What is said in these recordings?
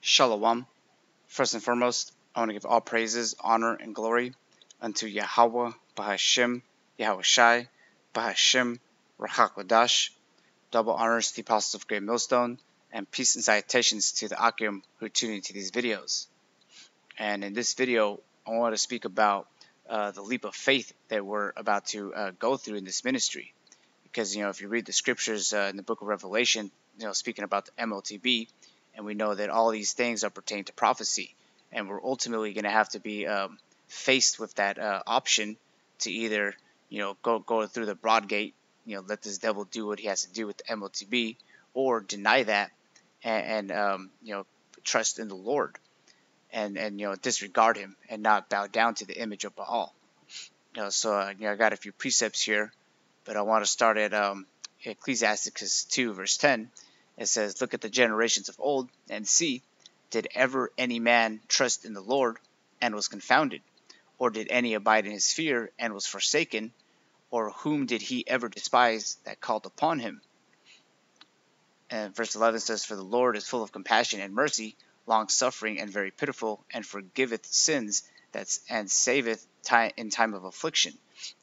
Shalom. First and foremost, I want to give all praises, honor, and glory unto Yahweh, Bahashim, Yahushai, Bahashim, Rahakwadash. Double honors to the apostles of Great Millstone, and peace and salutations to the Akim who are tuning into these videos. And in this video, I want to speak about the leap of faith that we're about to go through in this ministry. Because, if you read the scriptures in the book of Revelation, speaking about the MLTB, and we know that all these things are pertaining to prophecy, and we're ultimately going to have to be faced with that option to either, go through the broad gate, let this devil do what he has to do with the MLTB, or deny that and trust in the Lord and disregard him and not bow down to the image of Baal. So I got a few precepts here, but I want to start at Ecclesiastes 2 verse 10. It says, "Look at the generations of old and see, did ever any man trust in the Lord and was confounded? Or did any abide in his fear and was forsaken? Or whom did he ever despise that called upon him?" And verse 11 says, "For the Lord is full of compassion and mercy, long-suffering and very pitiful, and forgiveth sins and saveth in time of affliction."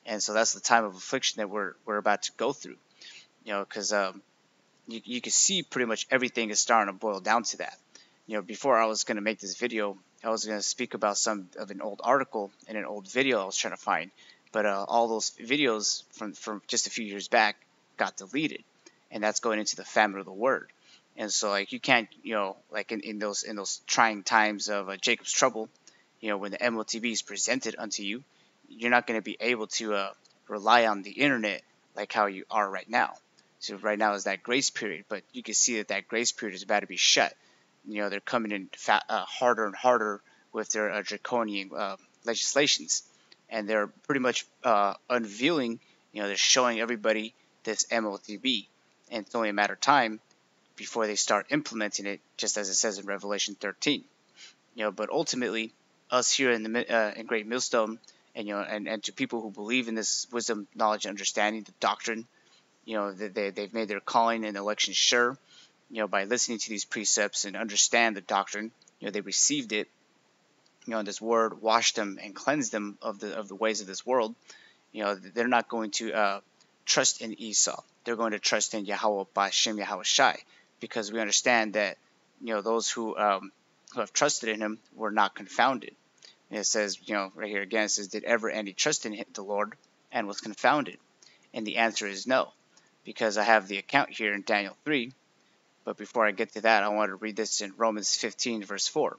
And so that's the time of affliction that we're about to go through. Because you can see pretty much everything is starting to boil down to that. Before I was going to make this video, I was going to speak about some of an old article and an old video I was trying to find, but all those videos from just a few years back got deleted, and that's going into the famine of the word. And so you can't, in those trying times of Jacob's trouble, when the MOTB is presented unto you, you're not going to be able to rely on the internet like how you are right now. So right now is that grace period, but you can see that grace period is about to be shut. They're coming in harder and harder with their draconian legislations, and they're pretty much unveiling, they're showing everybody this MOTB, and it's only a matter of time before they start implementing it, just as it says in Revelation 13. But ultimately, us here in Great Millstone, and to people who believe in this wisdom, knowledge, and understanding, the doctrine, they've made their calling and election sure, by listening to these precepts and understand the doctrine. They received it, and this word washed them and cleansed them of the ways of this world. They're not going to trust in Esau. They're going to trust in Yahweh Ba'Shem Yahushai, because we understand that those who have trusted in him were not confounded. And it says, right here again, it says, "Did ever any trust in the Lord and was confounded?" And the answer is no, because I have the account here in Daniel 3. But before I get to that, I want to read this in Romans 15 verse 4,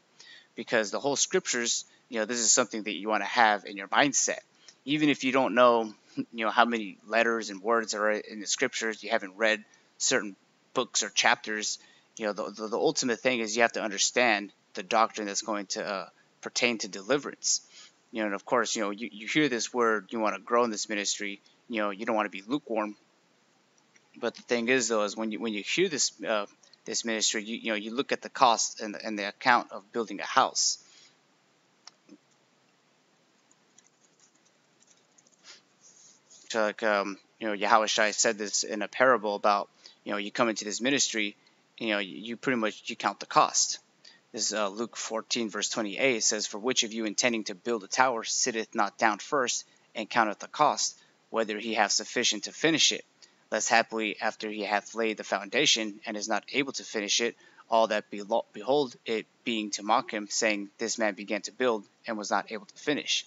because the whole scriptures, this is something that you want to have in your mindset. Even if you don't know, how many letters and words are in the scriptures, you haven't read certain books or chapters, the ultimate thing is you have to understand the doctrine that's going to pertain to deliverance. And of course, you hear this word, you want to grow in this ministry, you don't want to be lukewarm. But the thing is, though, is when you hear this this ministry, you look at the cost and the account of building a house. So Yahushua said this in a parable about, you come into this ministry, you pretty much count the cost. This is Luke 14 verse 28 says, "For which of you intending to build a tower sitteth not down first and counteth the cost, whether he have sufficient to finish it? Lest happily after he hath laid the foundation and is not able to finish it, all that behold it being to mock him, saying, This man began to build and was not able to finish."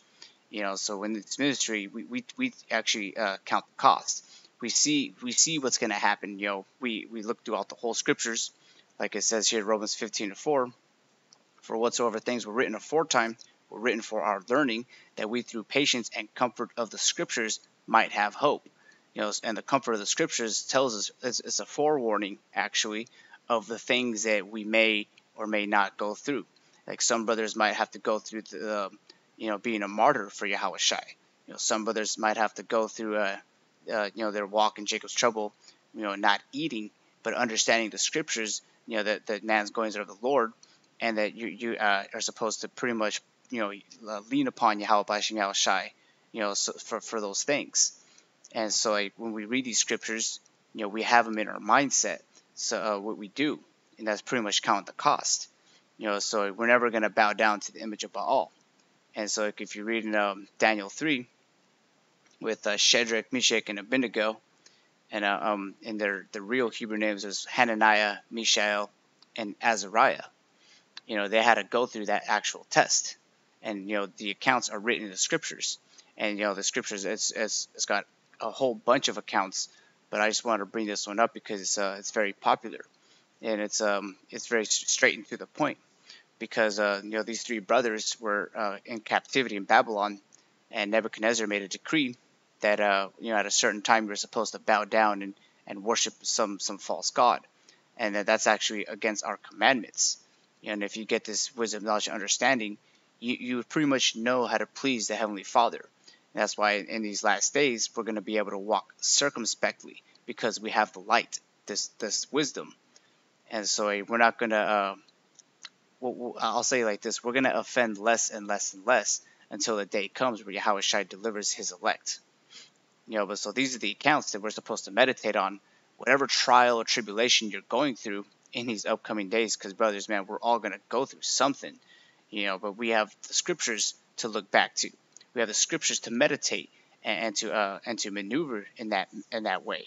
So in this ministry, we actually count the cost. We see what's going to happen. We look throughout the whole scriptures, like it says here in Romans 15:4. "For whatsoever things were written aforetime were written for our learning, that we through patience and comfort of the scriptures might have hope." And the comfort of the scriptures tells us it's a forewarning, actually, of the things that we may or may not go through. Like some brothers might have to go through the, being a martyr for Yahushai. Some brothers might have to go through their walk in Jacob's trouble, not eating, but understanding the scriptures, that man's goings are of the Lord, and that you are supposed to pretty much, lean upon Yahweh Ba'Shem Yahushai, for those things. And so when we read these scriptures, we have them in our mindset. So what we do, and that's pretty much count the cost. So we're never going to bow down to the image of Baal. And so if you read in Daniel 3 with Shadrach, Meshach, and Abednego, and in the real Hebrew names is Hananiah, Mishael, and Azariah. They had to go through that actual test, and the accounts are written in the scriptures, and the scriptures it's got a whole bunch of accounts, but I just wanted to bring this one up because it's very popular, and it's very straight and to the point, because these three brothers were in captivity in Babylon, and Nebuchadnezzar made a decree that at a certain time you're supposed to bow down and worship some false god, and that's actually against our commandments. And if you get this wisdom, knowledge, and understanding, you pretty much know how to please the Heavenly Father. And that's why in these last days we're going to be able to walk circumspectly, because we have the light, this wisdom. And so we're not going to, I'll say it like this, we're going to offend less and less and less until the day comes where Yahushua delivers his elect. But so these are the accounts that we're supposed to meditate on, whatever trial or tribulation you're going through in these upcoming days, because brothers, man, we're all going to go through something, but we have the scriptures to look back to. We have the scriptures to meditate and to maneuver in that way.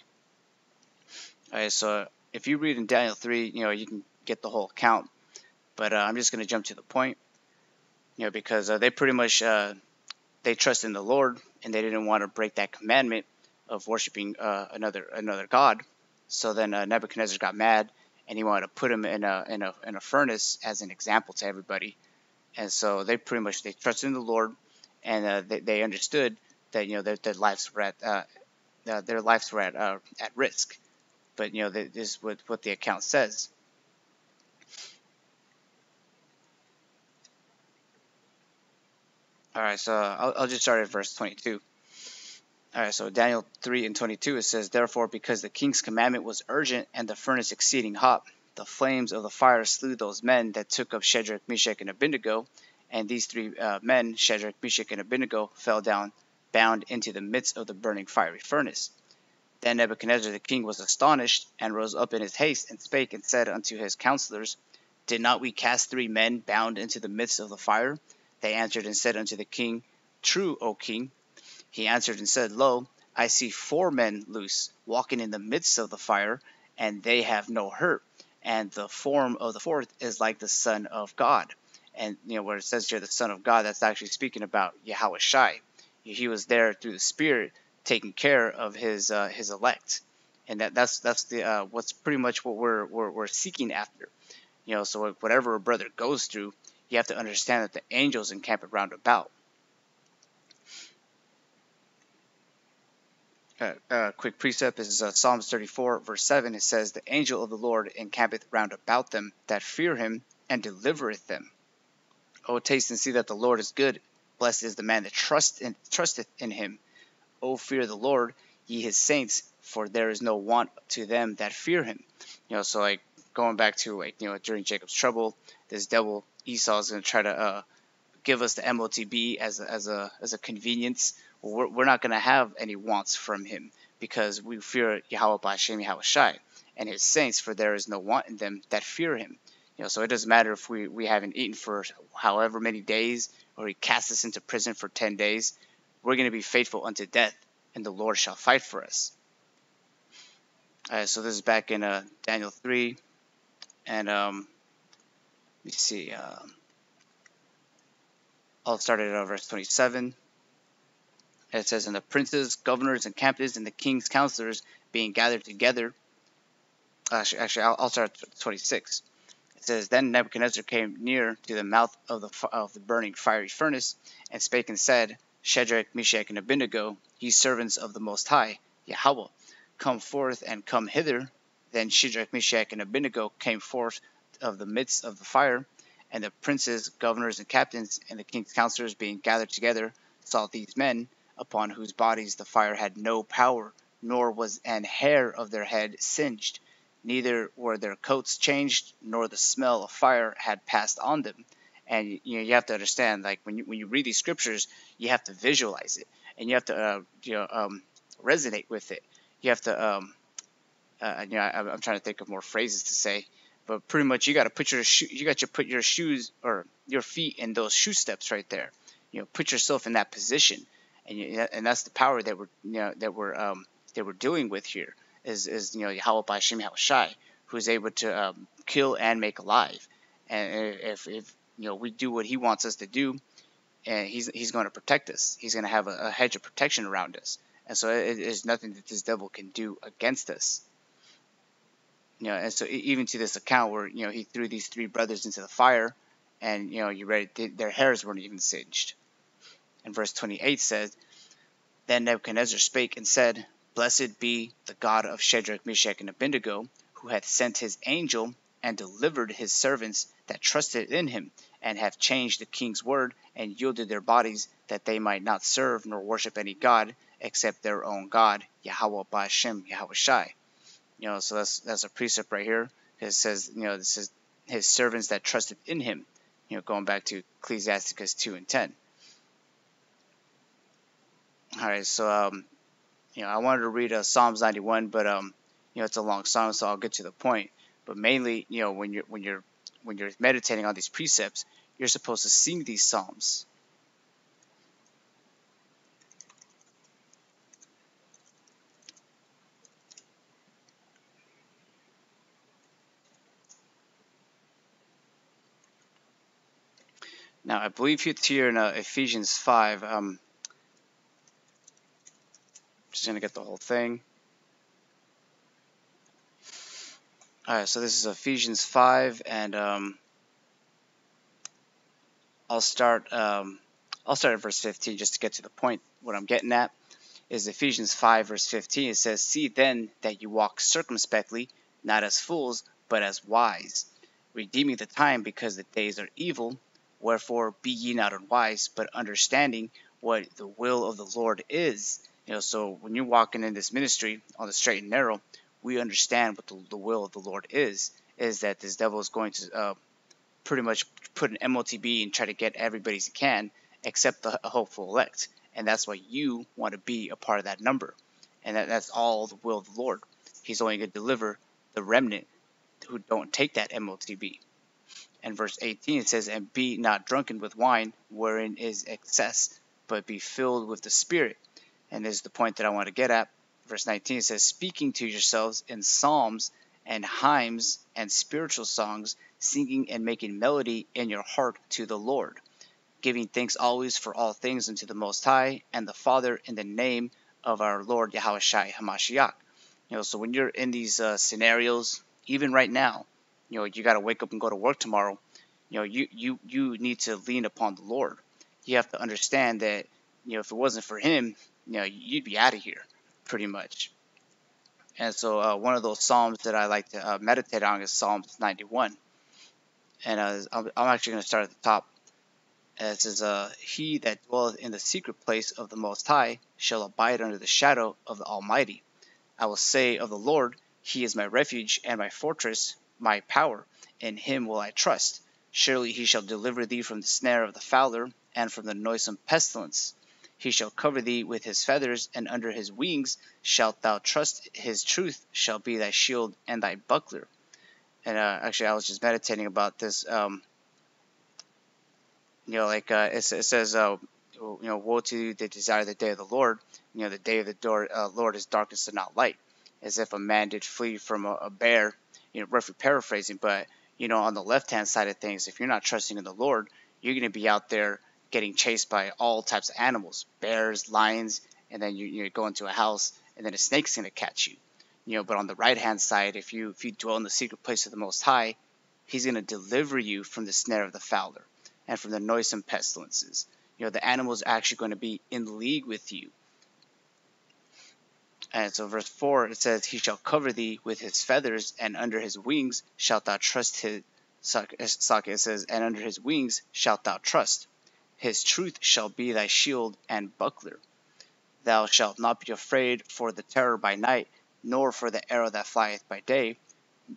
All right, so if you read in Daniel 3, you can get the whole account, but I'm just going to jump to the point, because they pretty much they trust in the Lord, and they didn't want to break that commandment of worshiping another god. So then Nebuchadnezzar got mad, and he wanted to put him in a furnace as an example to everybody. And so they trusted in the Lord, and they understood that their lives were at risk. But this is what the account says. All right, so I'll just start at verse 22. All right, so Daniel 3 and 22, it says, "Therefore, because the king's commandment was urgent and the furnace exceeding hot, the flames of the fire slew those men that took up Shadrach, Meshach, and Abednego. And these three men, Shadrach, Meshach, and Abednego, fell down, bound into the midst of the burning fiery furnace. Then Nebuchadnezzar the king was astonished, and rose up in his haste, and spake and said unto his counselors, Did not we cast 3 men bound into the midst of the fire? They answered and said unto the king, True, O king. He answered and said, Lo, I see 4 men loose, walking in the midst of the fire, and they have no hurt. And the form of the fourth is like the Son of God." And where it says here the Son of God, that's actually speaking about Yahushua. He was there through the Spirit, taking care of his elect, and that's the what's pretty much what we're seeking after. So whatever a brother goes through, you have to understand that the angels encamp round about. Quick precept is Psalms 34 verse 7. It says, "The angel of the Lord encampeth round about them that fear him, and delivereth them. O taste and see that the Lord is good. Blessed is the man that trusteth in him. O fear the Lord, ye his saints, for there is no want to them that fear him." So going back to during Jacob's trouble, this devil Esau is going to try to give us the MOTB as a convenience. We're not going to have any wants from him, because we fear Yahweh B'Hashem Yahushai and his saints, for there is no want in them that fear him. So it doesn't matter if we haven't eaten for however many days, or he casts us into prison for 10 days. We're going to be faithful unto death, and the Lord shall fight for us. So this is back in Daniel 3, and let me see. I'll start at verse 27. It says, "And the princes, governors, and captains, and the king's counselors being gathered together." Actually, I'll start at 26. It says, "Then Nebuchadnezzar came near to the mouth of the burning fiery furnace, and spake and said, Shadrach, Meshach, and Abednego, ye servants of the Most High, Yahweh, come forth and come hither. Then Shadrach, Meshach, and Abednego came forth of the midst of the fire. And the princes, governors, and captains, and the king's counselors being gathered together, saw these men, upon whose bodies the fire had no power, nor was an hair of their head singed, neither were their coats changed, nor the smell of fire had passed on them." And you have to understand, like when you read these scriptures, you have to visualize it, and you have to resonate with it. You have to I'm trying to think of more phrases to say, But pretty much you got to put your shoes or your feet in those shoe steps right there. Put yourself in that position, and that's the power that we're dealing with here. Is Yahweh B'Hashem Yahweh Shai, who is able to kill and make alive. And if we do what He wants us to do, and He's going to protect us. He's going to have a hedge of protection around us. And so there's nothing that this devil can do against us. And so even to this account where he threw these three brothers into the fire, and you read it, their hairs weren't even singed. And verse 28 says, Then Nebuchadnezzar spake and said, Blessed be the God of Shadrach, Meshach, and Abednego, who hath sent his angel and delivered his servants that trusted in him, and hath changed the king's word, and yielded their bodies, that they might not serve nor worship any god except their own God, Yahweh B'Hashem Yahweh Shai. So that's a precept right here. It says, this is his servants that trusted in him. Going back to Ecclesiasticus 2:10. All right, so I wanted to read Psalms 91, but it's a long psalm, so I'll get to the point. But mainly, when you're meditating on these precepts, you're supposed to sing these psalms. Now, I believe it's here in Ephesians 5. Just gonna get the whole thing. All right, so this is Ephesians 5, and I'll start at verse 15 just to get to the point. What I'm getting at is Ephesians 5 verse 15. It says, See then that you walk circumspectly, not as fools, but as wise, redeeming the time, because the days are evil. Wherefore be ye not unwise, but understanding what the will of the Lord is. So when you're walking in this ministry on the straight and narrow, we understand what the will of the Lord is that this devil is going to pretty much put an MOTB and try to get everybody he can except the hopeful elect. And that's why you want to be a part of that number. And that's all the will of the Lord. He's only going to deliver the remnant who don't take that MOTB. And verse 18 it says, And be not drunken with wine, wherein is excess, but be filled with the Spirit. And this is the point that I want to get at. Verse 19 says, Speaking to yourselves in psalms and hymns and spiritual songs, singing and making melody in your heart to the Lord, giving thanks always for all things unto the Most High and the Father, in the name of our Lord Yahweh Shai HaMashiach. So when you're in these scenarios, even right now, you got to wake up and go to work tomorrow. You need to lean upon the Lord. You have to understand that if it wasn't for Him, you'd be out of here, pretty much. And so one of those psalms that I like to meditate on is Psalms 91. And I'm actually going to start at the top. It says, He that dwelleth in the secret place of the Most High shall abide under the shadow of the Almighty. I will say of the Lord, He is my refuge and my fortress, my power. In Him will I trust. Surely He shall deliver thee from the snare of the fowler, and from the noisome pestilence. He shall cover thee with His feathers, and under His wings shalt thou trust. His truth shall be thy shield and thy buckler. And actually, I was just meditating about this. It says, woe to you that desire the day of the Lord. The day of the Lord is darkness and not light. As if a man did flee from a bear. Roughly paraphrasing, but on the left-hand side of things, if you're not trusting in the Lord, you're going to be out there getting chased by all types of animals, bears, lions, and then you go into a house, and then a snake's going to catch you. But on the right-hand side, if you dwell in the secret place of the Most High, He's going to deliver you from the snare of the fowler and from the noisome pestilences. The animals are actually going to be in league with you. And so verse 4, it says, He shall cover thee with His feathers, and under His wings shalt thou trust. It says, and under His wings shalt thou trust. His truth shall be thy shield and buckler. Thou shalt not be afraid for the terror by night, nor for the arrow that flieth by day,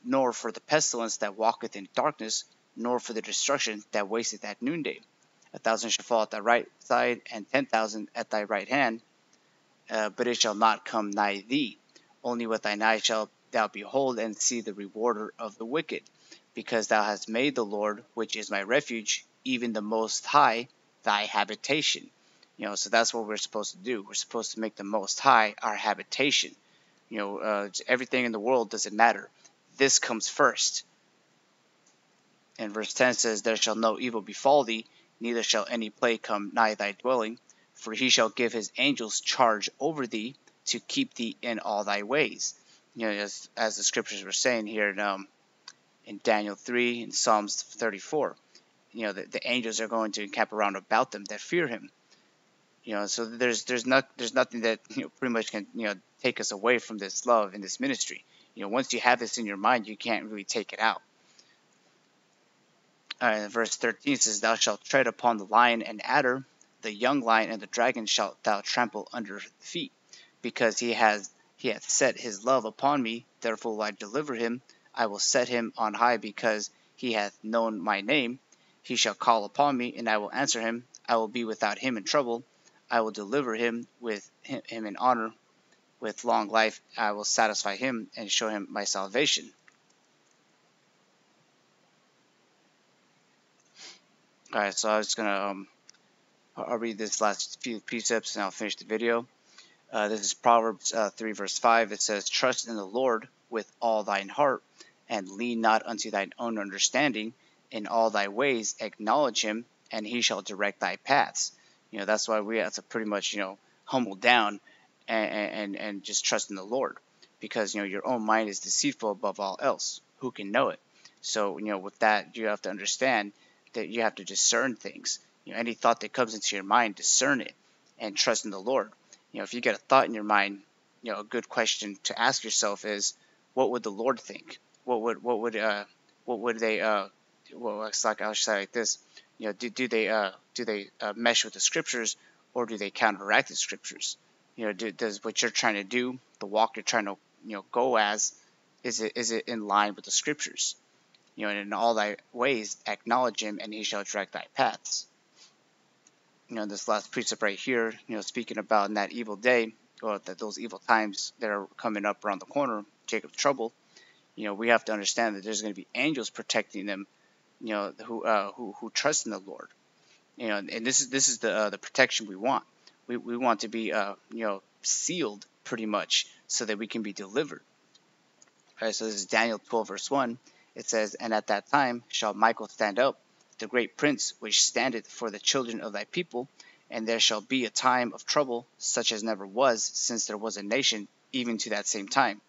nor for the pestilence that walketh in darkness, nor for the destruction that wasteth at noonday. 1,000 shall fall at thy right side, and 10,000 at thy right hand, but it shall not come nigh thee. Only with thine eyes shalt thou behold and see the rewarder of the wicked. because thou hast made the Lord, which is my refuge, even the Most High, thy habitation. So that's what we're supposed to do. We're supposed to make the Most High our habitation. Everything in the world doesn't matter. This comes first. And verse 10 says, There shall no evil befall thee, neither shall any plague come nigh thy dwelling. For he shall give his angels charge over thee, to keep thee in all thy ways. As the scriptures were saying here in Daniel 3 and Psalms 34. The angels are going to encamp around about them that fear him. So there's nothing that pretty much can take us away from this love and this ministry. Once you have this in your mind, you can't really take it out. Verse 13 says, Thou shalt tread upon the lion and adder, the young lion and the dragon shalt thou trample under feet, because he hath set his love upon me, therefore will I deliver him. I will set him on high, because he hath known my name. He shall call upon me, and I will answer him. I will be without him in trouble. I will deliver him in honor. With long life I will satisfy him, and show him my salvation. Alright, so I was going to I'll read this last few precepts and I'll finish the video. This is Proverbs 3 verse 5. It says, Trust in the Lord with all thine heart, and lean not unto thine own understanding. In all thy ways acknowledge him, and he shall direct thy paths. That's why we have to pretty much humble down and just trust in the Lord, because your own mind is deceitful above all else. Who can know it? So with that, you have to understand that you have to discern things. Any thought that comes into your mind, discern it and trust in the Lord. If you get a thought in your mind, a good question to ask yourself is, what would the Lord think? What would they well, it's like I'll say like this. Do they mesh with the scriptures, or do they counteract the scriptures? Does what you're trying to do, the walk you're trying to go as, is it in line with the scriptures? And in all thy ways acknowledge him, and he shall direct thy paths. This last precept right here, speaking about in that evil day, or that those evil times that are coming up around the corner, Jacob's trouble. We have to understand that there's going to be angels protecting them, who trust in the Lord. And this is the protection we want. We want to be sealed pretty much, so that we can be delivered. All right, so this is Daniel 12 verse 1. It says, And at that time shall Michael stand up, the great prince, which standeth for the children of thy people, and there shall be a time of trouble, such as never was since there was a nation, even to that same time.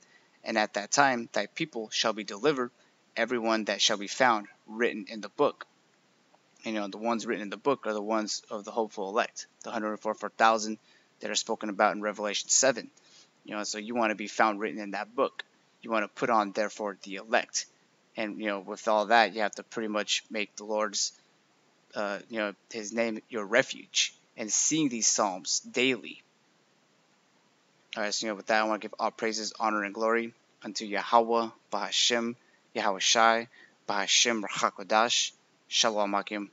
And at that time thy people shall be delivered, every one that shall be found written in the book. The ones written in the book are the ones of the hopeful elect, the 144,000 that are spoken about in Revelation 7. So you want to be found written in that book. You want to put on, therefore, the elect. And, with all that, you have to pretty much make the Lord's, his name your refuge, and sing these psalms daily. All right, so, with that, I want to give all praises, honor, and glory unto Yahweh, Bahashem, Yahweh Shai, Bahashem, Rachakodash, Shalom Akim.